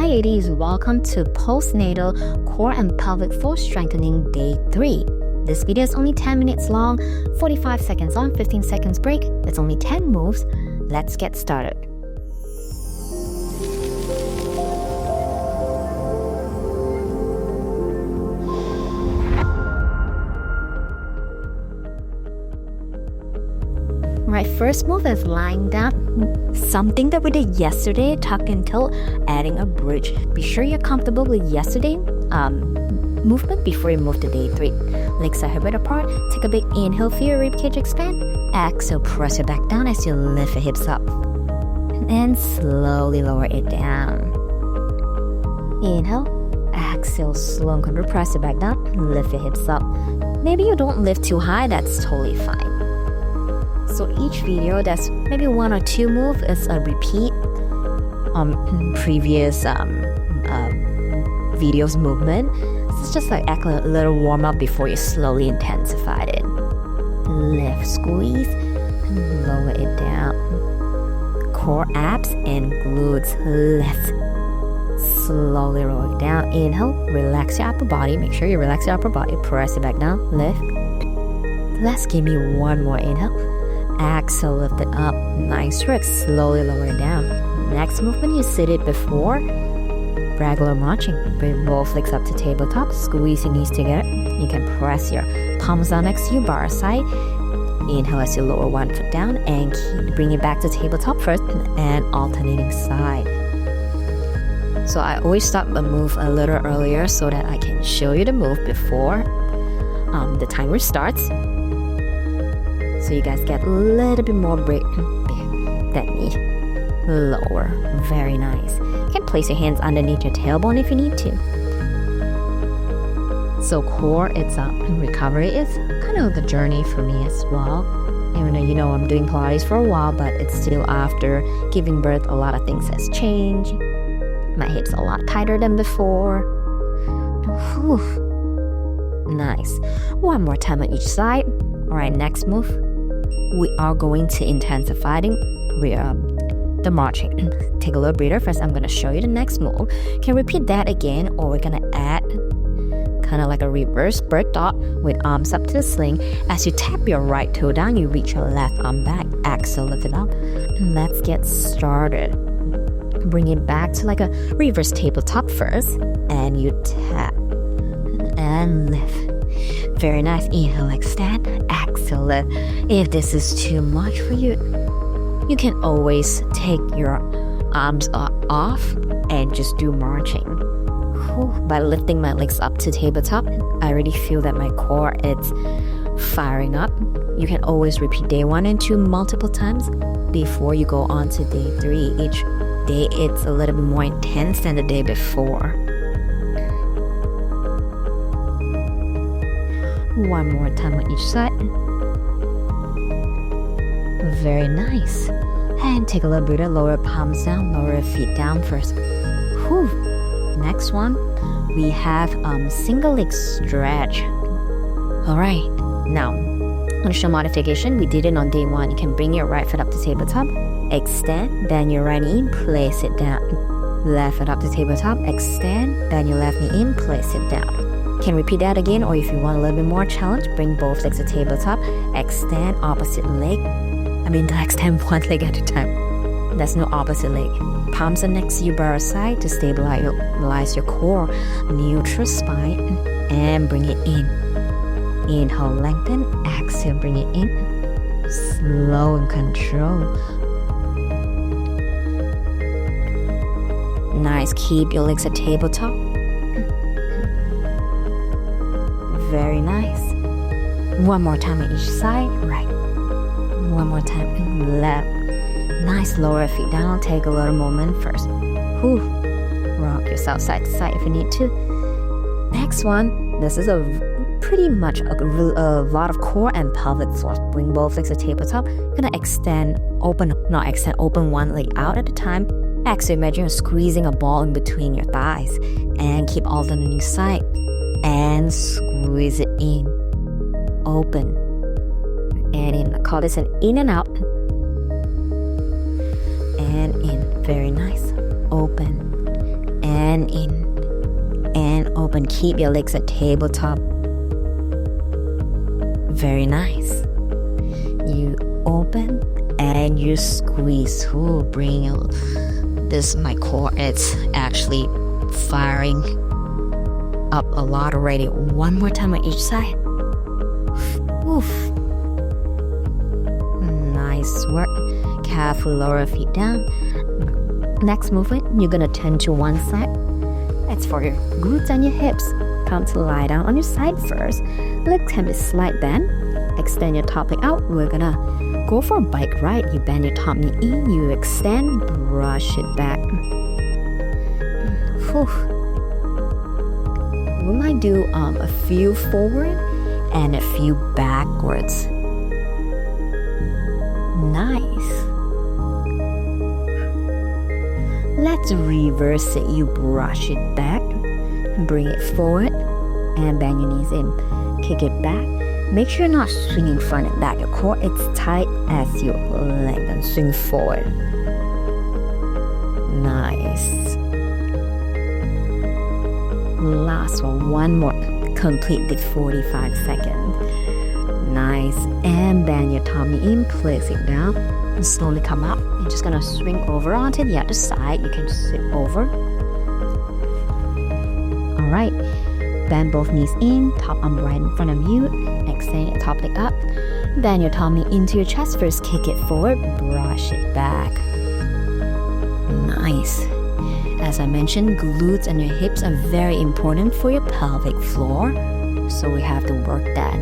Hi ladies, welcome to Postnatal Core and Pelvic Floor Strengthening Day 3. This video is only 10 minutes long, 45 seconds on, 15 seconds break. It's only 10 moves. Let's get started. Right, first move is lying down. Something that we did yesterday, tuck and tilt, adding a bridge. Be sure you're comfortable with yesterday movement before you move to day 3. Legs are hip width apart. Take a big inhale, feel your ribcage expand. Exhale, press it back down as you lift your hips up. And slowly lower it down. Inhale, exhale, slow and control, press it back down. Lift your hips up. Maybe you don't lift too high, that's totally fine. So each video, that's maybe 1 or 2 moves is a repeat on previous videos movement. It's just like act a little warm up before you slowly intensify it. Lift, squeeze, and lower it down. Core abs and glutes lift. Slowly roll it down. Inhale, relax your upper body. Make sure you relax your upper body. Press it back down. Lift. Let's give me one more inhale. Exhale, lift it up. Nice work. Slowly lower it down. Next movement, you sit it before regular marching. Bring both legs up to tabletop. Squeeze your knees together. You can press your palms down next to your bar side. Inhale as you lower one foot down and keep bring it back to tabletop first and alternating side. So I always stop a move a little earlier so that I can show you the move before the timer starts. So you guys get a little bit more break than me. Lower. Very nice. You can place your hands underneath your tailbone if you need to. So core, it's recovery is kind of the journey for me as well. Even though I'm doing Pilates for a while, but it's still after giving birth, a lot of things has changed. My hips are a lot tighter than before. Whew. Nice. One more time on each side. Alright, next move. We are going to intensify the marching. Take a little breather. First, I'm going to show you the next move. Can repeat that again, or we're going to add kind of like a reverse bird dog with arms up to the sling. As you tap your right toe down, you reach your left arm back. Exhale, lift it up. Let's get started. Bring it back to like a reverse tabletop first, and you tap and lift. Very nice. Inhale, extend. Exhale, lift. If this is too much for you, you can always take your arms off and just do marching. By lifting my legs up to tabletop, I already feel that my core is firing up. You can always repeat day 1 and 2 multiple times before you go on to day 3. Each day it's a little bit more intense than the day before. One more time on each side. Very nice. And take a little breather. Lower palms down. Lower your feet down first. Whew. Next one, we have single leg stretch. Alright. Now, initial modification. We did it on day 1. You can bring your right foot up to tabletop. Extend. Bend your right knee in. Place it down. Left foot up to tabletop. Extend. Bend your left knee in. Place it down. Can repeat that again, or if you want a little bit more challenge, bring both legs to tabletop, extend opposite leg. Extend one leg at a time. There's no opposite leg. Palms are next to your bar side to stabilize your core. Neutral spine and bring it in. Inhale, lengthen. Exhale, bring it in. Slow and control. Nice. Keep your legs at tabletop. Very nice. One more time on each side. Right. One more time. Left. Nice. Lower feet down. Take a little moment first. Whew. Rock yourself side to side if you need to. Next one. This is pretty much a lot of core and pelvic floor. Bring both legs to tabletop. Gonna open one leg out at a time. Exhale, imagine you're squeezing a ball in between your thighs. And keep alternating side. And squeeze it in. Open. And in. I call this an in and out. And in. Very nice. Open. and in and open. Keep your legs at tabletop. Very nice. You open and you squeeze. Ooh, bring this, my core, it's actually firing up a lot already. One more time on each side. Oof. Nice work. Carefully lower your feet down. Next movement, you're gonna turn to one side. That's for your glutes and your hips. Come to lie down on your side first. Legs can be slight bend. Extend your top leg out. We're gonna go for a bike ride. You bend your top knee in, you extend, brush it back. Whew. We might do a few forward and a few backwards. Nice. Let's reverse it. You brush it back, bring it forward, and bend your knees in. Kick it back. Make sure you're not swinging front and back. Your core is tight as you lengthen. Swing forward. Nice. Last one more. Complete with 45 seconds. Nice. And bend your tummy in. Place it down. And slowly come up. You're just gonna swing over onto the other side. You can sit over. Alright. Bend both knees in. Top arm right in front of you. Extend your top leg up. Bend your tummy into your chest. First kick it forward. Brush it back. Nice. As I mentioned, glutes and your hips are very important for your pelvic floor. So we have to work that.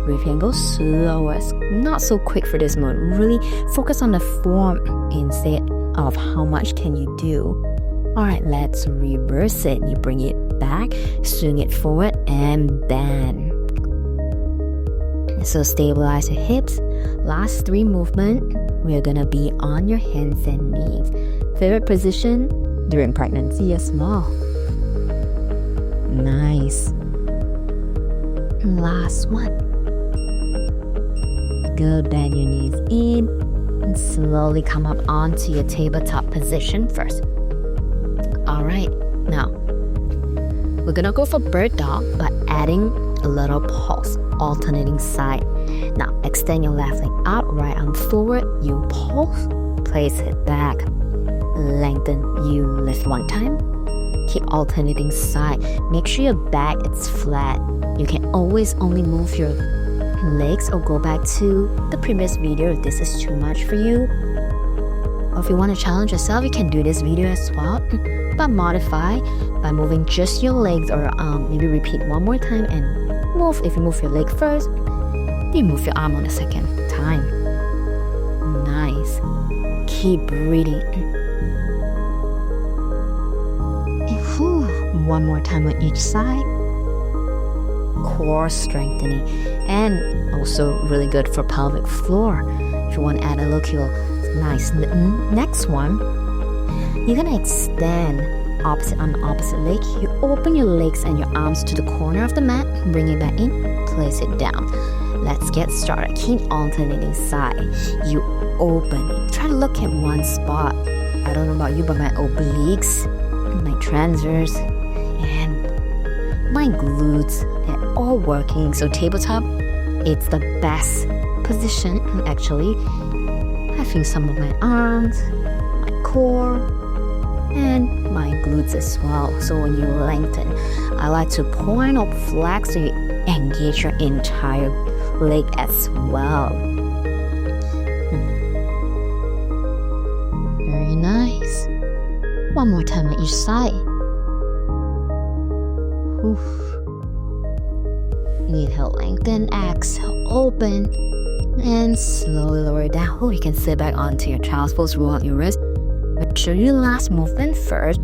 We can go slower, not so quick for this mode. Really focus on the form instead of how much can you do. Alright, let's reverse it. You bring it back, swing it forward, and bend. So stabilize your hips. Last 3 movements, we're gonna be on your hands and knees. Favorite position during pregnancy as well. Nice. Last one. Good, bend your knees in and slowly come up onto your tabletop position first. Alright, now we're gonna go for bird dog but adding a little pulse, alternating side. Now extend your left leg out, right arm forward, you pulse, place it back, lengthen, you lift one time, keep alternating side. Make sure your back is flat. You can always only move your legs or go back to the previous video if this is too much for you. Or if you want to challenge yourself, you can do this video as well, but modify by moving just your legs, or maybe repeat one more time and move. If you move your leg first, you move your arm on the second time. Nice. Keep breathing. One more time on each side. Core strengthening, and also really good for pelvic floor. If you want to add a little kilo, nice. Next one, you're gonna extend opposite on the opposite leg. You open your legs and your arms to the corner of the mat, bring it back in, place it down. Let's get started. Keep alternating side. You open it. Try to look at one spot. I don't know about you, but my obliques, my transverse, and my glutes, they're all working. So tabletop, it's the best position actually. I feel some of my arms, my core, and my glutes as well. So when you lengthen, I like to point up flat so you engage your entire leg as well. Very nice. One more time on each side. Oof. Inhale, lengthen, exhale, open, and slowly lower it down. Oh, you can sit back onto your child's pose, roll out your wrist. Make sure your last movement first.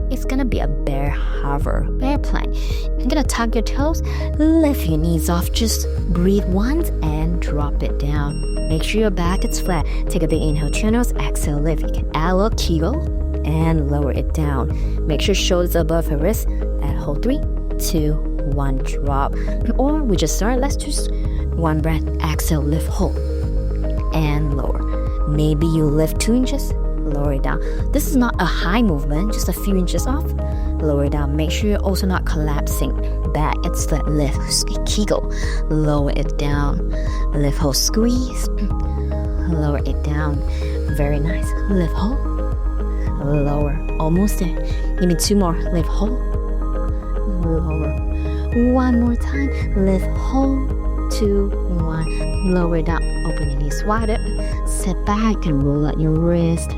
It's gonna be a bear hover, bear plank. You're gonna tuck your toes, lift your knees off, just breathe once and drop it down. Make sure your back is flat. Take a big inhale, chin nose, exhale, lift. You can add a little kegel and lower it down. Make sure shoulders above your wrist. And hold 3, 2, 1, drop. Or we just start. Let's just one breath, exhale, lift, hold, and lower. Maybe you lift 2 inches, lower it down. This is not a high movement, just a few inches off. Lower it down. Make sure you're also not collapsing back. It's the lift, kegel. Lower it down. Lift, hold, squeeze. Lower it down. Very nice. Lift, hold. Lower. Almost there. Give me 2 more. Lift, hold. Lower. 1 more time. Lift, hold. 2, 1. Lower it down. Open your knees wider. Sit back and roll out your wrist.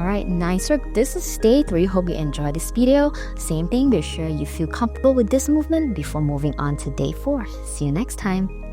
Alright, nice work. This is day 3. Hope you enjoyed this video. Same thing, be sure you feel comfortable with this movement before moving on to day 4. See you next time.